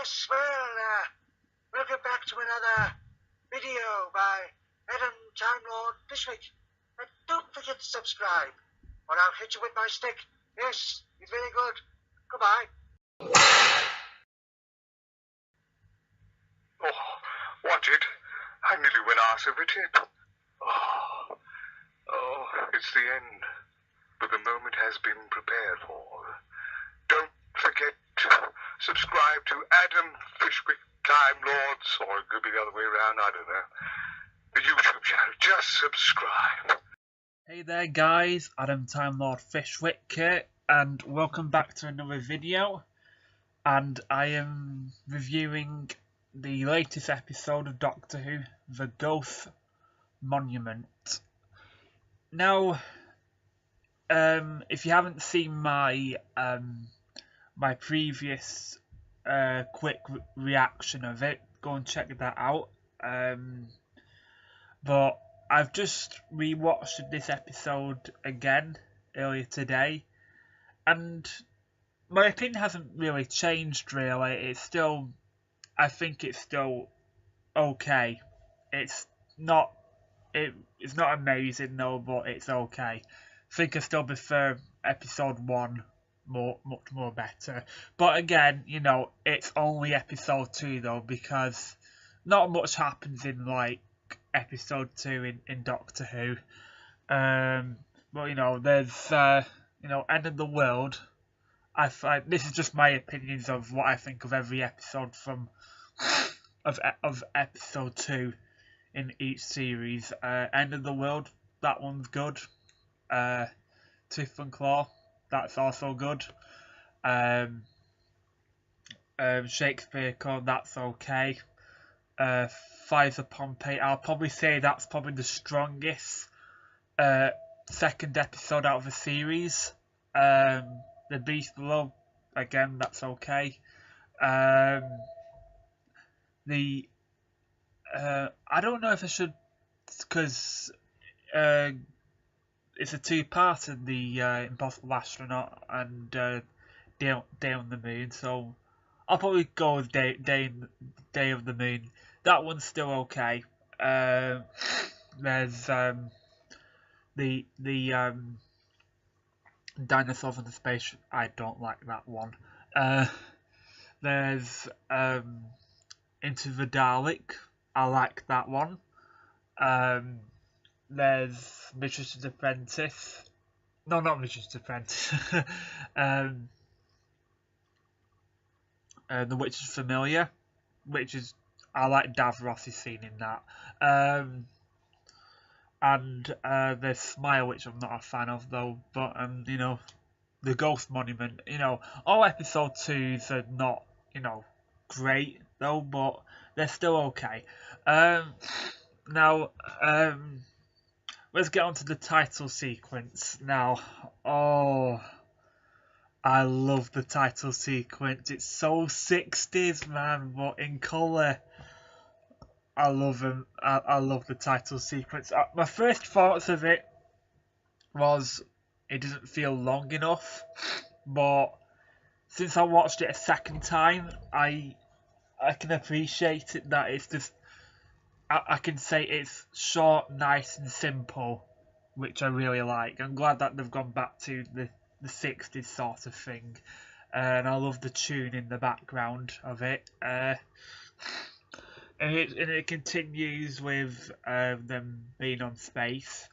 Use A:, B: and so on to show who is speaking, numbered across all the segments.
A: Yes, well, welcome back to another video by Adam Time Lord Fishwick. And don't forget to subscribe, or I'll hit you with my stick. Yes, it's very good. Goodbye.
B: Oh, wanted. I nearly went arse over tip. Oh, it's the end. But the moment has been prepared for. Don't forget to subscribe to Adam Fishwick Time Lords, or it could be the other way around, I don't know. The YouTube channel. Just subscribe.
C: Hey there guys, Adam Time Lord Fishwick here, and welcome back to another video. And I am reviewing the latest episode of Doctor Who, The Ghost Monument. Now, if you haven't seen my my previous quick reaction of it, go and check that out. But I've just rewatched this episode again earlier today, and my opinion hasn't really changed really. It's still, I think it's still okay. It's not amazing though, but it's okay. I think I still prefer episode 1 much more better. But again, you know, it's only episode 2 though, because not much happens in like episode 2 in Doctor Who. But you know, there's you know, End of the World. I find this is just my opinions of what I think of every episode from of episode 2 in each series. End of the World, that one's good. Tooth and Claw, that's also good. Shakespeare Code, that's okay. Fires of Pompeii, I'll probably say that's probably the strongest second episode out of the series. The Beast Below, again, that's okay. I don't know if I should, because it's a two-parter, the Impossible Astronaut and Day on the Moon, so I'll probably go with Day of the Moon. That one's still okay. There's the Dinosaurs in the Space. I don't like that one. There's Into the Dalek. I like that one. There's Mistress's Apprentice. No, not Mistress's Apprentice. The Witch's Familiar, which is, I like Davros' scene in that. And there's Smile, which I'm not a fan of though. But you know, the Ghost Monument. You know, all episode 2s are not, you know, great though, but they're still okay. Now, let's get on to the title sequence now. Oh, I love the title sequence. It's so 60s, man, but in colour. I love them. I love the title sequence. My first thoughts of it was it doesn't feel long enough, but since I watched it a second time, I can appreciate it, that it's just, I can say it's short, nice and simple, which I really like. I'm glad that they've gone back to the 60s sort of thing, and I love the tune in the background of it. And it continues with them being on space,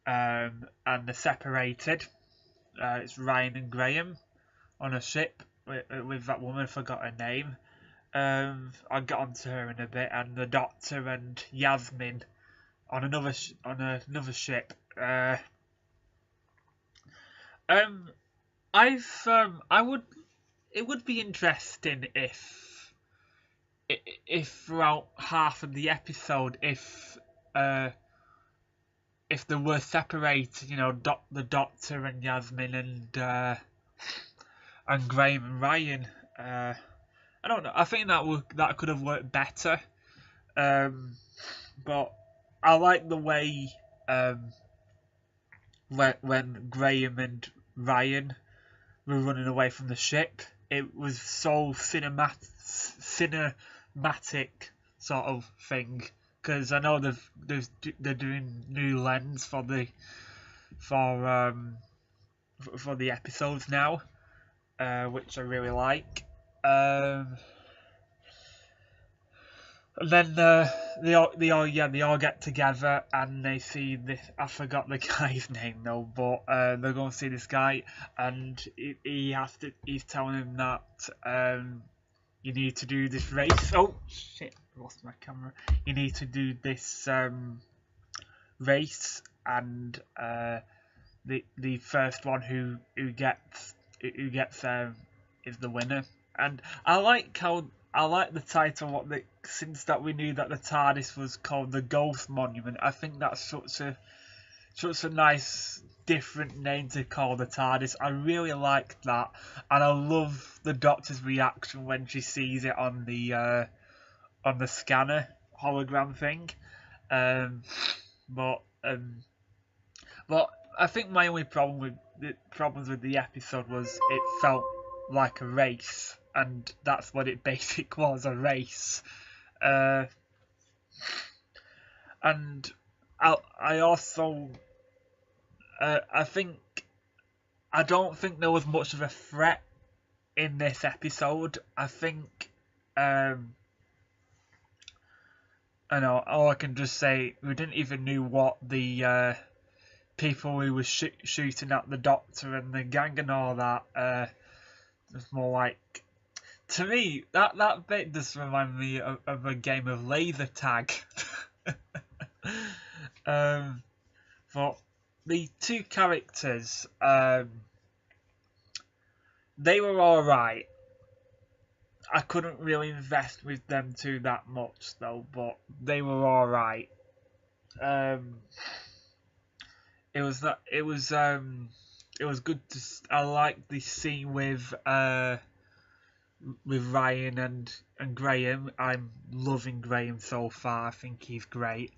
C: and they're separated. It's Ryan and Graham on a ship with that woman, I forgot her name. I'll get onto her in a bit, and the Doctor and Yasmin on another ship. It would be interesting if throughout half of the episode, if they were separated, you know, the Doctor and Yasmin and Graham and Ryan. I don't know. I think that could have worked better. But I like the way when Graham and Ryan were running away from the ship, it was so cinematic sort of thing, because I know they're doing new lens for the episodes now, which I really like. And then they all get together and they see this. I forgot the guy's name though, but they're going to see this guy, and he's telling him that you need to do this race. Oh shit! I lost my camera. You need to do this race, and the first one who gets is the winner. And I like the title. Since that we knew that the TARDIS was called the Ghost Monument, I think that's such a nice different name to call the TARDIS. I really like that, and I love the Doctor's reaction when she sees it on the scanner hologram thing. But I think my only problems with the episode was it felt like a race, and that's what it basically was, a race. And I also I don't think there was much of a threat in this episode. I think I know, all I can just say, we didn't even know what the people who were shooting at the Doctor and the gang and all that. It's more like, to me, that bit just reminded me of a game of laser tag. But the two characters, they were alright. I couldn't really invest with them two that much though, but they were alright. It was good to. I liked the scene with Ryan and Graham. I'm loving Graham so far. I think he's great.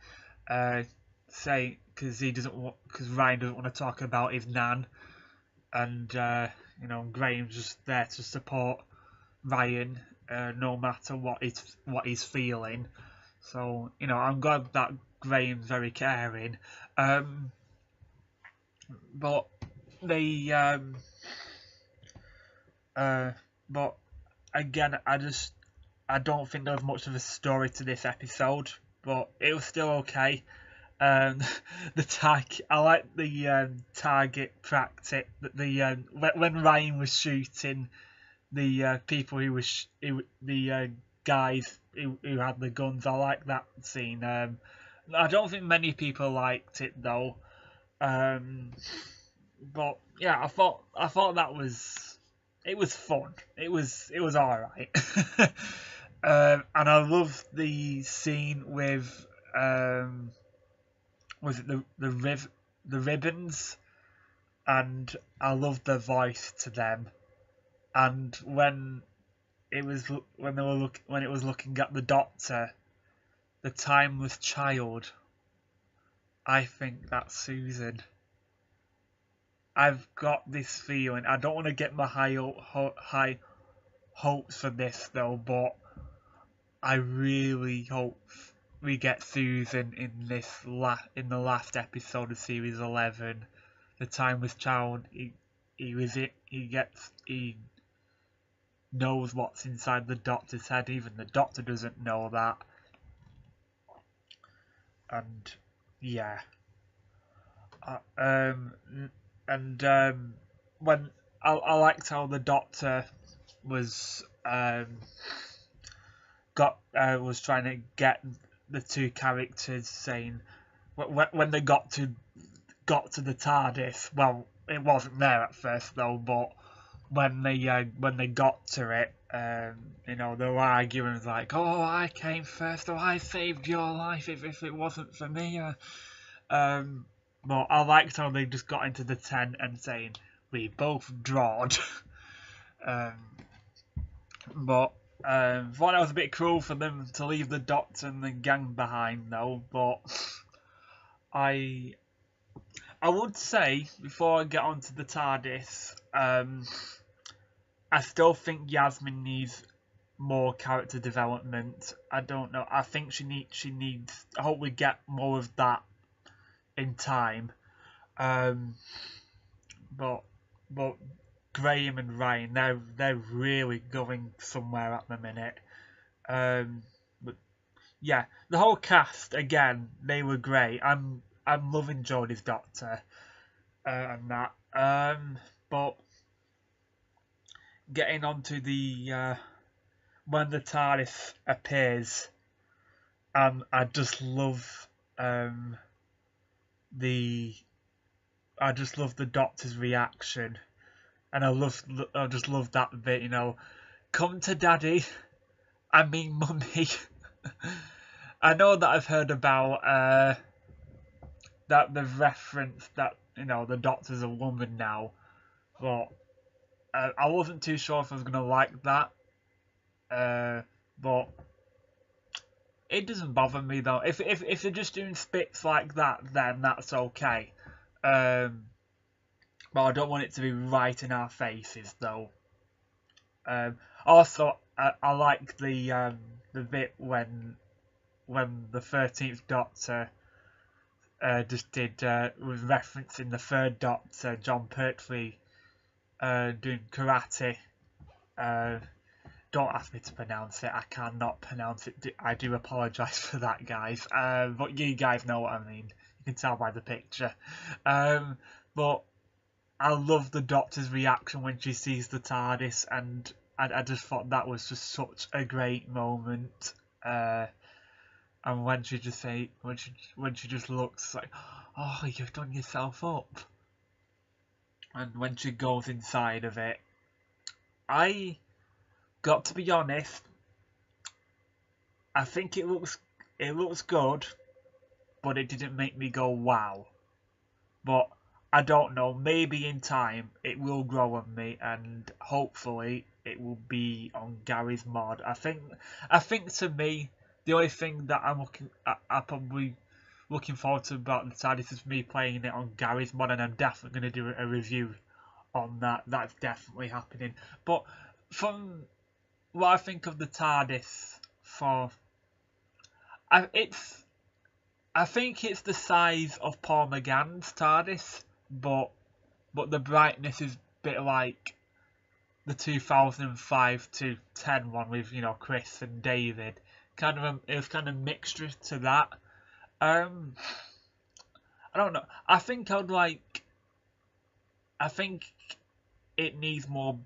C: Because Ryan doesn't want to talk about his nan, and Graham's just there to support Ryan, no matter what he's feeling. So I'm glad that Graham's very caring. But but again, I don't think there was much of a story to this episode, but it was still okay. The tag, I like the target practice. When Ryan was shooting the people the guys who had the guns, I like that scene. I don't think many people liked it though. But yeah, I thought that was fun. It was alright. And I love the scene with was it the ribbons, and I loved the voice to them. And when it was looking at the Doctor, the timeless child, I think that's Susan. I've got this feeling. I don't want to get my high hopes for this though, but I really hope we get Susan in the last episode of series 11. The timeless child. He knows what's inside the Doctor's head. Even the Doctor doesn't know that. And yeah. When I liked how the Doctor was was trying to get the two characters saying when they got to the TARDIS. Well, it wasn't there at first though, but when they got to it, they were arguing like, "Oh, I came first, or I saved your life if it wasn't for me." But I liked how they just got into the tent and saying, "We both drawed." But thought that was a bit cruel for them to leave the Doctor and the gang behind though. But I would say, before I get onto the TARDIS, I still think Yasmin needs more character development. I don't know. I think she needs. I hope we get more of that in time. But Graham and Ryan, they're really going somewhere at the minute. But yeah, the whole cast again, they were great. I'm loving Jodie's Doctor and that. But getting onto the when the TARDIS appears, I just love the Doctor's reaction, and I just love that bit. Come to Daddy, I mean Mummy. I know that I've heard about that the reference that the Doctor's a woman now, but I wasn't too sure if I was gonna like that. But it doesn't bother me though. If they're just doing spits like that, then that's okay. But I don't want it to be right in our faces though. Also, I like the bit when the 13th Doctor just did was referencing the third Doctor, John Pertwee, doing karate. Don't ask me to pronounce it. I cannot pronounce it. I do apologise for that, guys. But you guys know what I mean. You can tell by the picture. But I love the Doctor's reaction when she sees the TARDIS, and I just thought that was just such a great moment. And when she just looks like, oh, you've done yourself up. And when she goes inside of it, I got to be honest, I think it looks good, but it didn't make me go wow. But I don't know, maybe in time it will grow on me, and hopefully it will be on Gary's mod. I think to me, the only thing that I'm probably looking forward to about the TARDIS is me playing it on Gary's mod, and I'm definitely going to do a review on that. That's definitely happening. But from what I think of the TARDIS, I think it's the size of Paul McGann's TARDIS, but the brightness is a bit like the 2005 to 10 one with Chris and David. It was kind of mixture to that. I don't know. I think it needs to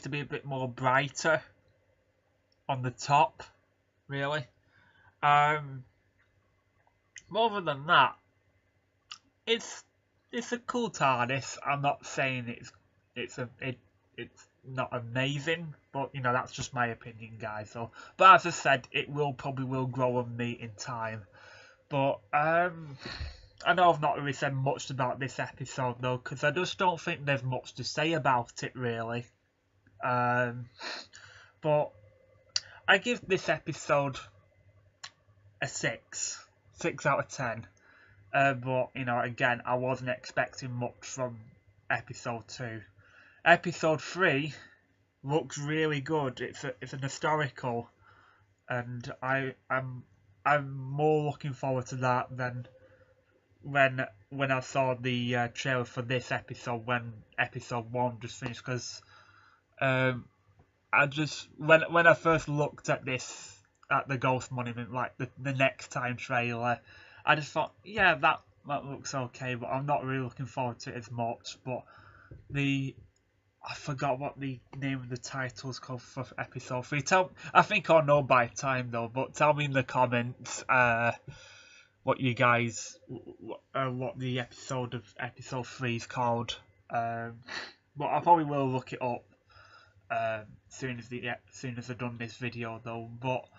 C: be a bit more brighter on the top, really. Other than that, it's a cool TARDIS. I'm not saying it's not amazing, but that's just my opinion, guys. But as I said, it probably will grow on me in time. But I know I've not really said much about this episode though, because I just don't think there's much to say about it really. But I give this episode a 6 out of 10. But again, I wasn't expecting much from episode 2. Episode 3 looks really good. It's an historical, and I'm more looking forward to that than when I saw the trailer for this episode when episode 1 just finished, because when I first looked at the Ghost Monument, like the Next Time trailer, I just thought, yeah, that looks okay, but I'm not really looking forward to it as much. But I forgot what the name of the title is called for episode 3. I think I'll know by time though, but tell me in the comments what you guys what the episode of episode 3 is called. But I probably will look it up soon as I've done this video though. But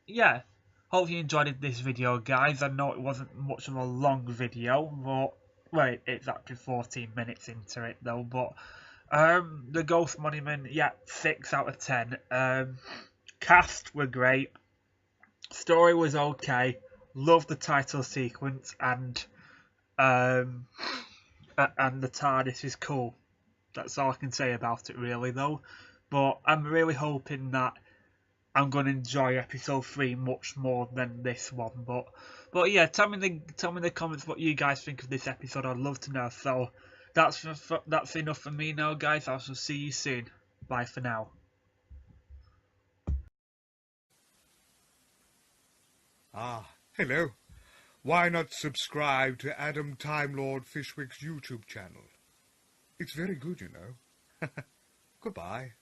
C: yeah, hope you enjoyed this video, guys. I know it wasn't much of a long video, but it's actually 14 minutes into it though. But the Ghost Monument, yeah, 6 out of 10. Cast were great, story was okay, loved the title sequence, and the TARDIS is cool. That's all I can say about it, really, though. But I'm really hoping that I'm going to enjoy episode 3 much more than this one. But yeah, tell me in the comments what you guys think of this episode. I'd love to know. So that's enough for me now, guys. I shall see you soon. Bye for now.
D: Ah, hello. Why not subscribe to Adam Time Lord Fishwick's YouTube channel? It's very good, you know. Goodbye.